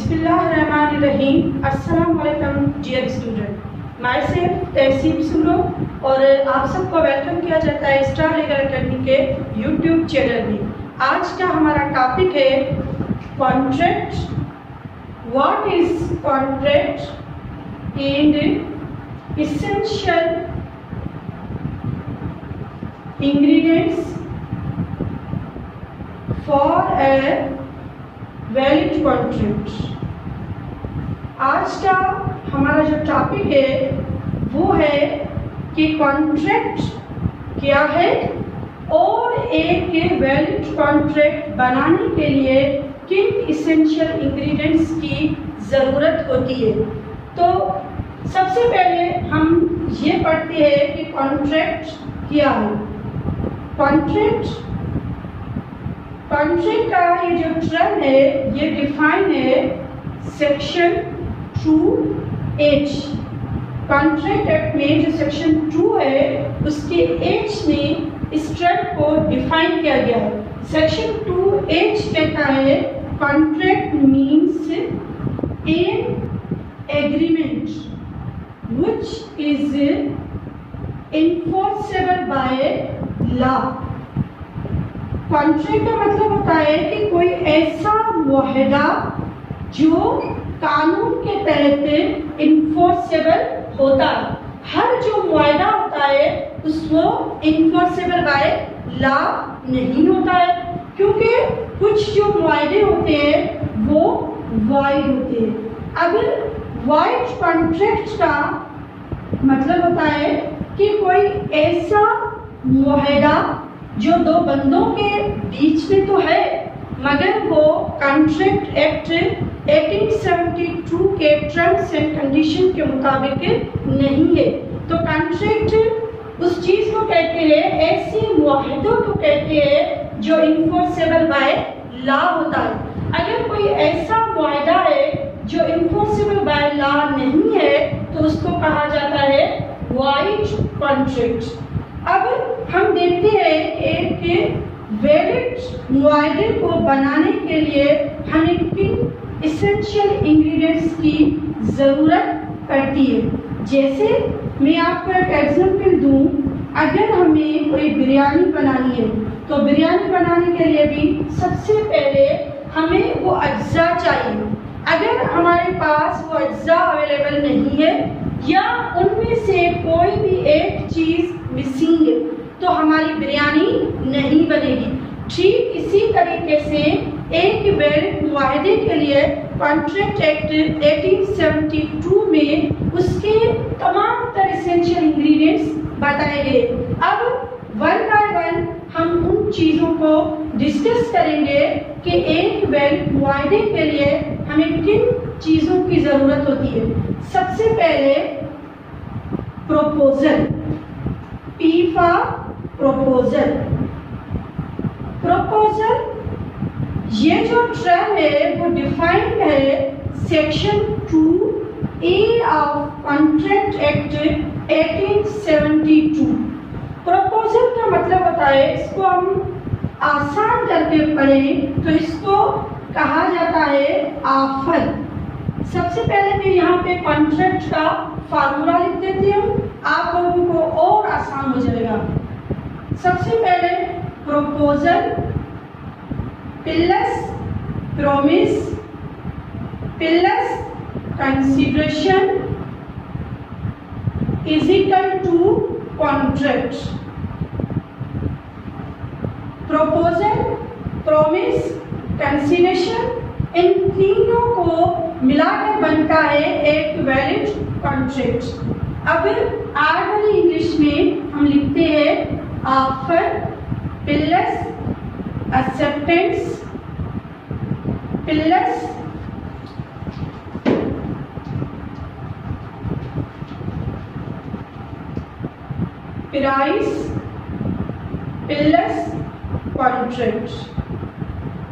बिस्मिल्लाहिर्रहमानिर्रहीम। अस्सलाम वालेकुम डियर स्टूडेंट, माई सेल्फ तहसीब सुनो और आप सबको वेलकम किया जाता है स्टार लीगल अकेडमी के यूट्यूब चैनल में। आज का हमारा टॉपिक है contract. What is contract and essential ingredients for a valid contract. आज का हमारा जो टॉपिक है वो है कि कॉन्ट्रैक्ट क्या है और एक वैलिड कॉन्ट्रैक्ट बनाने के लिए किन इसेंशियल इंग्रेडिएंट्स की ज़रूरत होती है। तो सबसे पहले हम ये पढ़ते हैं कि कॉन्ट्रैक्ट क्या है। कॉन्ट्रैक्ट का ये जो टर्म है ये डिफाइन है सेक्शन 2H। कॉन्ट्रैक्ट एक्ट में जो सेक्शन 2 है उसके H में इस टर्म को डिफाइन किया गया है। सेक्शन 2H कहता है contract means an agreement which is enforceable by law. Contract का मतलब होता है कि कोई ऐसा मुआहदा जो कानून के तहत इन्फोर्सेबल होता है। हर जो मुआहदा होता है उसको इन्फोर्सेबल बाय लॉ नहीं होता है, क्योंकि कुछ जो मुआहदे होते हैं वो वाइड होते हैं। अब वाइड कॉन्ट्रैक्ट का मतलब होता है कि कोई ऐसा मुआहदा जो दो बंदों के बीच में तो है मगर वो कॉन्ट्रैक्ट एक्ट 1872 के टर्म्स एंड कंडीशन के मुताबिक नहीं है। तो कॉन्ट्रैक्ट उस चीज़ को कहते हैं, ऐसे मुआहदों को कहते हैं जो इन्फोर्सेबल बाय लॉ होता है। अगर कोई ऐसा मुआहदा है जो इन्फोर्सेबल बाय लॉ नहीं है तो उसको कहा जाता है वाइड कॉन्ट्रैक्ट। अब हम देखते हैं एक वैलिड मुआहदे को बनाने के लिए हमें किन इसेंशियल इंग्रेडिएंट्स की ज़रूरत पड़ती है। जैसे मैं आपको एक एग्जांपल दूं, अगर हमें कोई बिरयानी बनानी है तो बिरयानी बनाने के लिए भी सबसे पहले हमें वो अज्जा चाहिए। अगर हमारे पास वो अज्जा अवेलेबल नहीं है या उनमें से कोई भी एक चीज़ मिसिंग है तो हमारी बिरयानी नहीं बनेगी। ठीक इसी तरीके से एक वैलिड मुआहदे के लिए कॉन्ट्रैक्ट एक्ट 1872 में उसके तमाम तरह इसेंशियल इंग्रेडिएंट्स बताए गए। अब वन बाय वन हम उन चीज़ों को डिस्कस करेंगे कि एक वैलिड मुआहदे के लिए हमें किन चीज़ों की ज़रूरत होती है। सबसे पहले proposal, P for proposal. Proposal ये जो टर्म है वो डिफाइंड है section 2A of contract act 1872। Proposal का मतलब होता है, इसको हम आसान करके पढ़ें तो इसको कहा जाता है ऑफर। सबसे पहले मैं यहाँ पे कॉन्ट्रैक्ट का फार्मूला लिख देती हूँ, आप लोगों को और आसान हो जाएगा। सबसे पहले proposal plus promise plus consideration is equal to contract. Proposal, promise, consideration, इन तीनों को मिलाकर बनता है एक वैलिड कॉन्ट्रैक्ट। अब आर वाली इंग्लिश में हम लिखते हैं offer plus acceptance plus price plus contract.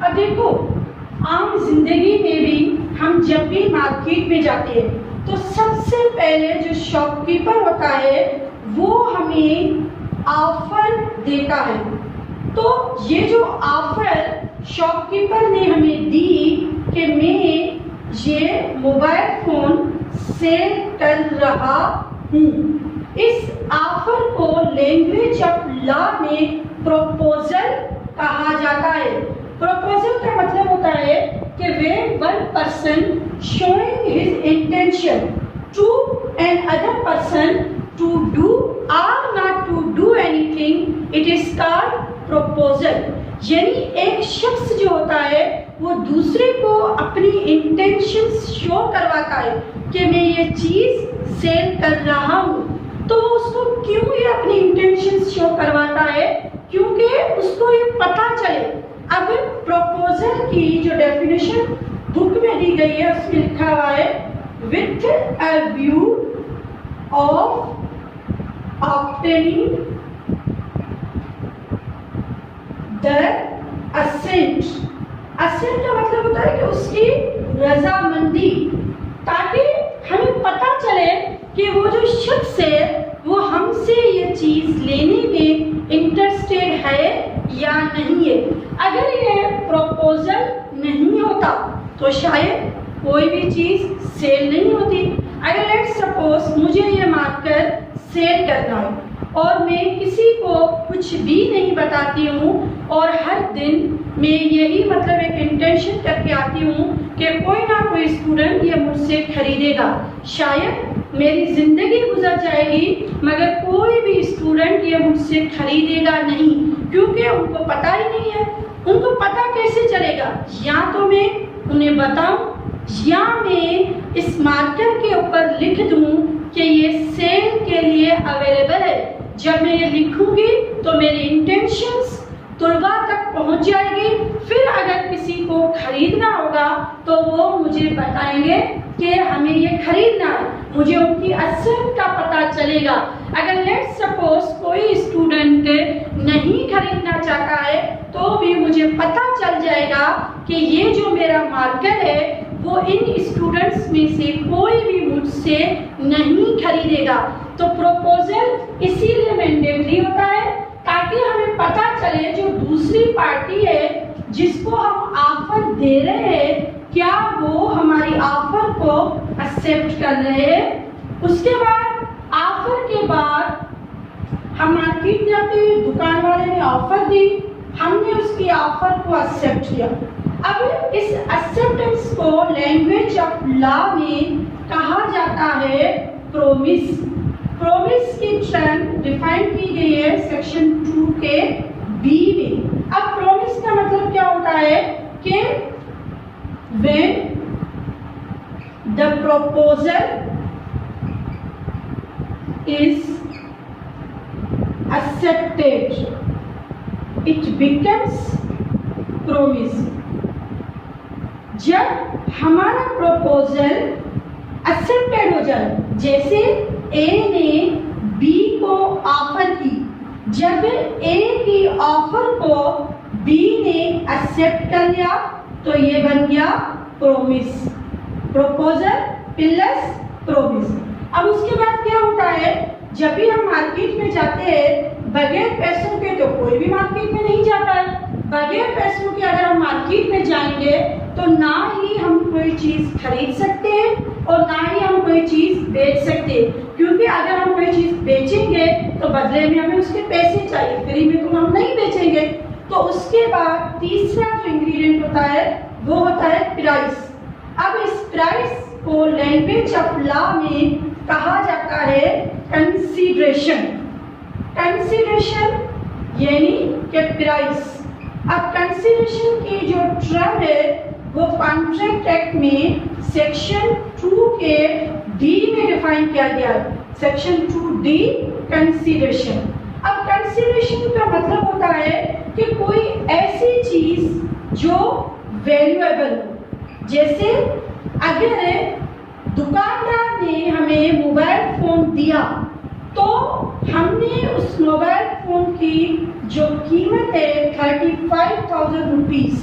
अब देखो, आम जिंदगी में भी हम जब भी मार्केट में जाते हैं तो सबसे पहले जो शॉपकीपर होता है वो हमें ऑफर देता है। तो ये जो ऑफर शॉपकीपर ने हमें दी कि मैं मोबाइल फोन सेल कर रहा हूँ। इस ऑफर को लैंग्वेज ऑफ लॉ में प्रपोजल कहा जाता है। प्रपोजल का मतलब होता है कि when one person showing his intention to another person to do or not to do anything, it is called proposal। यानी एक शख्स जो होता है वो दूसरे को अपनी इंटेंशन शो करवाता है कि मैं ये चीज सेल कर रहा हूँ। तो उसको क्यों ये अपनी इंटेंशन शो करवाता है? क्योंकि उसको ये पता चले। अब प्रपोजल की जो डेफिनेशन बुक में दी गई है उसमें लिखा हुआ है with a view of obtaining the assent. Assent का मतलब होता है कि उसकी रजामंदी, ताकि हमें पता चले कि वो जो शख्स है वो हमसे ये चीज लेने में इंटरेस्टेड है या नहीं है। अगर ये प्रपोजल नहीं होता तो शायद कोई भी चीज सेल नहीं होती। अगर लेट्स सपोज मुझे ये मार्कर सेल करना है और मैं किसी को कुछ भी नहीं बताती हूँ और हर दिन मैं यही मतलब एक इंटेंशन करके आती हूँ कि कोई ना कोई स्टूडेंट ये मुझसे खरीदेगा, शायद मेरी जिंदगी गुजर जाएगी मगर कोई भी स्टूडेंट ये मुझसे खरीदेगा नहीं, क्योंकि उनको पता ही नहीं है। उनको पता कैसे चलेगा? या तो मैं उन्हें बताऊं या मैं इस मार्कर के ऊपर लिख दूं कि ये सेल के लिए अवेलेबल है। जब मैं ये लिखूंगी तो मेरी इंटेंशंस तुलबा तक पहुंच जाएगी। फिर अगर किसी को खरीदना होगा तो वो मुझे बताएंगे कि हमें ये खरीदना है, मुझे उनकी असेंट का पता चलेगा। अगर लेट्स सपोज कोई स्टूडेंट नहीं खरीदना चाहता है तो भी मुझे पता चल जाएगा कि ये जो मेरा मार्कर है वो इन स्टूडेंट्स में से कोई भी मुझसे नहीं खरीदेगा। तो प्रपोजल इसीलिए मैंडेटरी होता है ताकि हमें पता चले जो दूसरी पार्टी है जिसको हम ऑफर दे रहे हैं क्या वो हमारी ऑफर को एक्सेप्ट कर रहे हैं। उसके बाद ऑफर के बाद हम मार्केट जाते हैं, दुकान वाले ने ऑफर दी, हमने उसकी ऑफर को एक्सेप्ट किया। अब इस एक्सेप्टेंस को लैंग्वेज ऑफ लॉ में कहा जाता है प्रोमिस। प्रोमिस की टर्म डिफाइन की गई है सेक्शन 2 के बी में। अब प्रोमिस का मतलब क्या होता है कि when the proposal is accepted it becomes promise। जब हमारा प्रपोजल एक्सेप्टेड हो जाए, जैसे ए ने बी को ऑफर की, जब ए की ऑफर को बी ने एक्सेप्ट कर लिया तो ये बन गया प्रोमिस। Proposal plus promise. अब उसके बाद क्या होता है, जब भी हम मार्केट में जाते हैं बगैर पैसों के तो कोई भी मार्केट में नहीं जाता है। बगैर पैसों के अगर हम मार्केट में जाएंगे तो ना ही हम कोई चीज खरीद सकते हैं और ना ही हम कोई चीज बेच सकते हैं, क्योंकि अगर हम कोई चीज बेचेंगे तो बदले में हमें उसके पैसे चाहिए, फ्री में तो हम नहीं बेचेंगे। तो उसके बाद तीसरा जो इंग्रेडिएंट होता है वो होता है प्राइस। अब इस प्राइस को लैंग्वेज ऑफ लॉ में कहा जाता है कंसीडरेशन। कंसीडरेशन यानी कि प्राइस। अब कंसीडरेशन की जो टर्म है वो कॉन्ट्रैक्ट एक्ट में सेक्शन 2 के डी में डिफाइन किया गया है। Section 2D consideration. अब कंसीडरेशन का मतलब होता है कि कोई ऐसी चीज जो वैल्यूएबल हो। जैसे अगर दुकानदार ने हमें मोबाइल फोन दिया तो हमने उस मोबाइल फोन की जो कीमत है 35,000 रुपीज,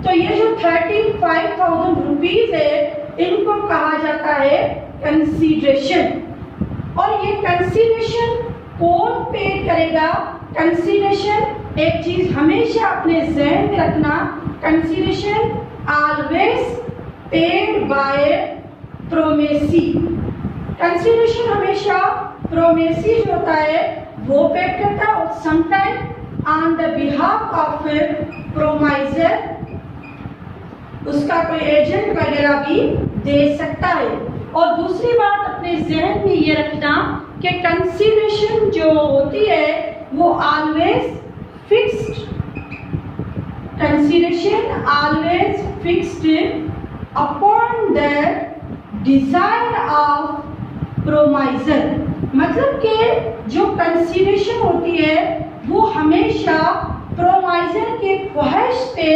तो ये जो 35,000 रुपीज है इनको कहा जाता है कंसीडरेशन। और ये कंसीडरेशन कौन पे करेगा? कंसीडरेशन एक चीज हमेशा अपने जहन में रखना, consideration always paid by promisee. Consideration हमेशा प्रोमेसी जो होता है वो पेड करता है, और sometime on the behalf of promisor उसका कोई एजेंट वगैरह भी दे सकता है। और दूसरी बात अपने जहन में ये रखना कि कंसीडरेशन जो होती है वो always fixed, consideration always fixed upon the desire of promisor. मतलब कि जो कंसीडरेशन होती है वो हमेशा प्रोमाइजर के ख्वाहिश पे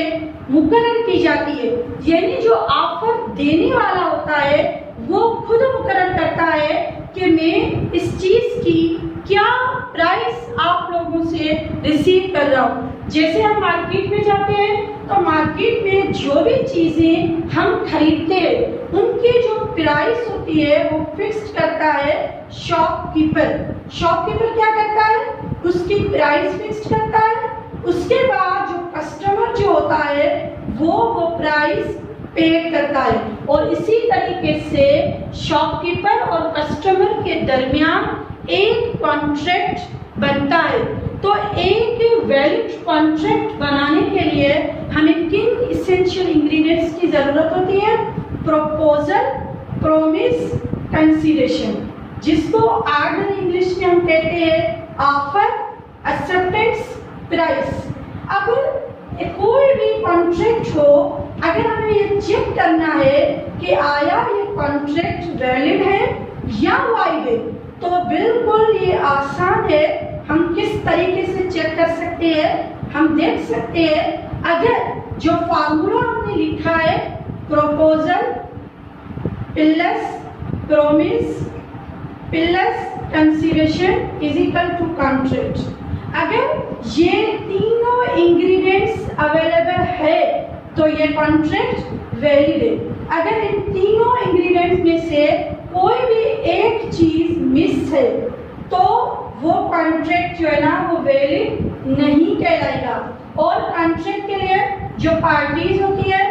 मुकर्रर की जाती है, यानी जो ऑफर देने वाला होता है वो खुद मुकर्रर करता है कि मैं इस चीज की क्या प्राइस आप लोगों से रिसीव कर रहा हूँ। जैसे हम मार्केट में जाते हैं तो मार्केट में जो भी चीजें हम खरीदते हैं उनकी जो प्राइस होती है वो फिक्स करता है शॉपकीपर। शॉपकीपर क्या करता है, उसकी प्राइस फिक्स करता है। उसके बाद जो कस्टमर जो होता है वो प्राइस पे करता है, और इसी तरीके से शॉपकीपर और कस्टमर के दरमियान एक कॉन्ट्रैक्ट बनता है। तो एक वैलिड कॉन्ट्रैक्ट बनाने के लिए हमें किन इसेंशियल इंग्रेडिएंट्स की जरूरत होती है? प्रपोजल, प्रॉमिस, कंसीडरेशन, जिसको ऑर्डिनरी इंग्लिश में हम कहते हैं ऑफर, एक्सेप्टेंस, प्राइस। अब कोई भी कॉन्ट्रैक्ट हो, अगर हमें ये चेक करना है कि आया ये कॉन्ट्रैक्ट वैलिड है या वाइड है, तो बिल्कुल ये आसान है। हम किस तरीके से चेक कर सकते हैं? हम देख सकते हैं, अगर जो फार्मूला हमने लिखा है proposal plus promise plus consideration is equal to contract, अगर ये तीनों इंग्रेडिएंट्स अवेलेबल है तो ये कॉन्ट्रैक्ट वैलिड है। अगर इन तीनों इंग्रेडिएंट्स में से कोई भी एक चीज मिस है तो वो कॉन्ट्रैक्ट जो है ना वो वैलिड नहीं कहलाएगा। और कॉन्ट्रैक्ट के लिए जो पार्टीज होती है,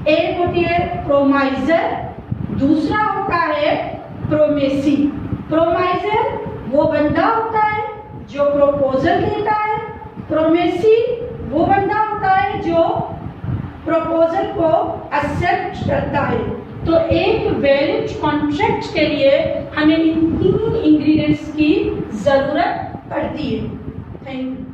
एक होती है प्रोमाइजर, दूसरा होता है प्रोमेसी। प्रोमाइजर वो बंदा होता है जो प्रपोजल देता है, प्रोमेसी वो बंदा होता है जो प्रपोजल को एक्सेप्ट करता है। तो एक वैलिड कॉन्ट्रैक्ट के लिए हमें इन तीन इंग्रेडिएंट्स की जरूरत पड़ती है। Thank you.